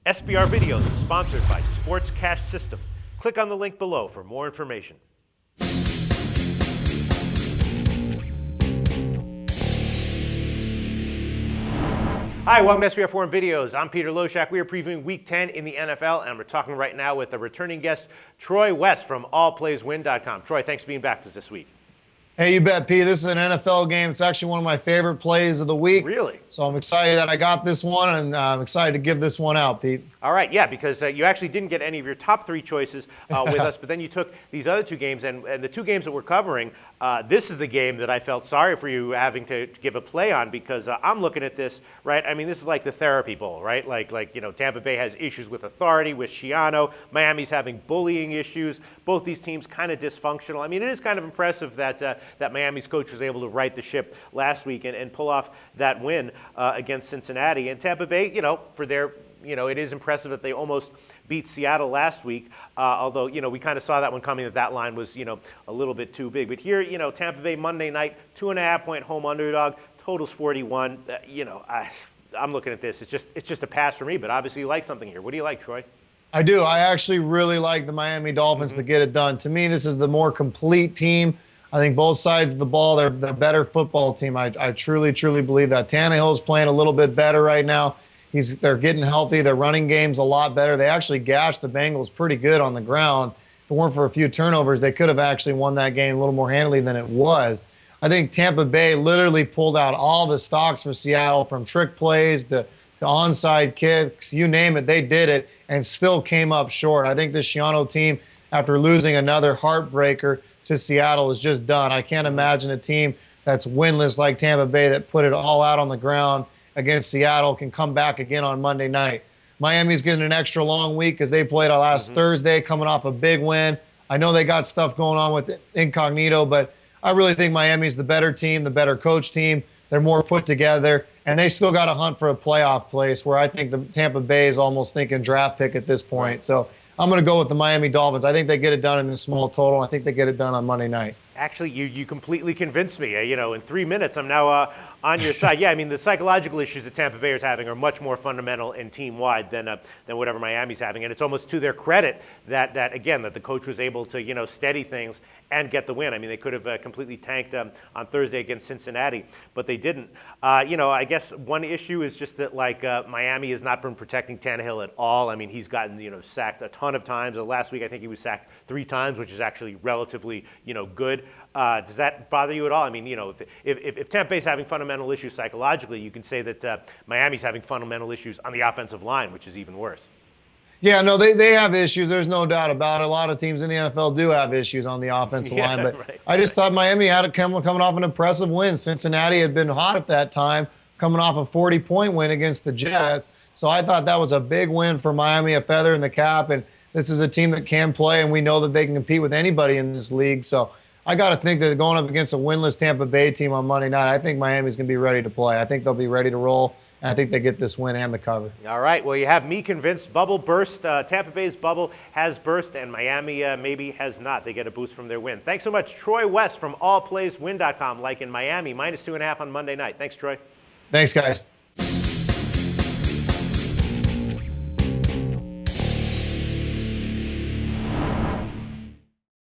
SBR Videos is sponsored by Sports Cash System. Click on the link below for more information. Hi, welcome to SBR Forum Videos. I'm Peter Loshak. We are previewing Week 10 in the NFL, and we're talking right now with a returning guest, Troy West from AllPlaysWin.com. Troy, thanks for being back with us this week. Hey, you bet, P. This is an NFL game. It's actually one of my favorite plays of the week. Really? So I'm excited that I got this one, and I'm excited to give this one out, Pete. All right, yeah, because you actually didn't get any of your top three choices with us, but then you took these other two games, and the two games that we're covering, this is the game that I felt sorry for you having to give a play on, because I'm looking at this, right? I mean, this is like the therapy bowl, right? Like Tampa Bay has issues with authority, with Schiano. Miami's having bullying issues. Both these teams kind of dysfunctional. I mean, it is kind of impressive that Miami's coach was able to right the ship last week and pull off that win against Cincinnati. And Tampa Bay, for their it is impressive that they almost beat Seattle last week, although, we kind of saw that one coming, that line was, a little bit too big. But here, Tampa Bay Monday night, 2.5-point home underdog, totals 41. I'm looking at this. It's just a pass for me, but obviously you like something here. What do you like, Troy? I do. I actually really like the Miami Dolphins to get it done. To me, this is the more complete team. I think both sides of the ball, they're the better football team. I truly, truly believe that. Tannehill's playing a little bit better right now. They're getting healthy. Their running game's a lot better. They actually gashed the Bengals pretty good on the ground. If it weren't for a few turnovers, they could have actually won that game a little more handily than it was. I think Tampa Bay literally pulled out all the stocks for Seattle, from trick plays to onside kicks, you name it, they did it, and still came up short. I think the Schiano team, after losing another heartbreaker to Seattle, is just done. I can't imagine a team that's winless like Tampa Bay, that put it all out on the ground against Seattle, can come back again on Monday night. Miami's getting an extra long week because they played last Thursday, coming off a big win. I know they got stuff going on with Incognito, but I really think Miami's the better team, the better coach team. They're more put together, and they still got to hunt for a playoff place, where I think the Tampa Bay is almost thinking draft pick at this point. So I'm going to go with the Miami Dolphins. I think they get it done in this small total. I think they get it done on Monday night. Actually, you completely convinced me. In 3 minutes, I'm now on your side. Yeah, I mean, the psychological issues that Tampa Bay is having are much more fundamental and team-wide than whatever Miami's having. And it's almost to their credit that the coach was able to, steady things and get the win. I mean, they could have completely tanked on Thursday against Cincinnati, but they didn't. I guess one issue is just that, Miami has not been protecting Tannehill at all. I mean, he's gotten, sacked a ton of times. Last week, I think he was sacked 3 times, which is actually relatively, good. Does that bother you at all? I mean, if Tampa Bay's having fundamental issues psychologically, you can say that Miami's having fundamental issues on the offensive line, which is even worse. Yeah, no, they have issues. There's no doubt about it. A lot of teams in the NFL do have issues on the offensive line. But right. I just thought Miami had it coming off an impressive win. Cincinnati had been hot at that time, coming off a 40-point win against the Jets. So I thought that was a big win for Miami, a feather in the cap. And this is a team that can play, and we know that they can compete with anybody in this league. So I got to think that going up against a winless Tampa Bay team on Monday night, I think Miami's going to be ready to play. I think they'll be ready to roll, and I think they get this win and the cover. All right. Well, you have me convinced. Bubble burst. Tampa Bay's bubble has burst, and Miami maybe has not. They get a boost from their win. Thanks so much, Troy West from AllPlaysWin.com, like in Miami, -2.5 on Monday night. Thanks, Troy. Thanks, guys.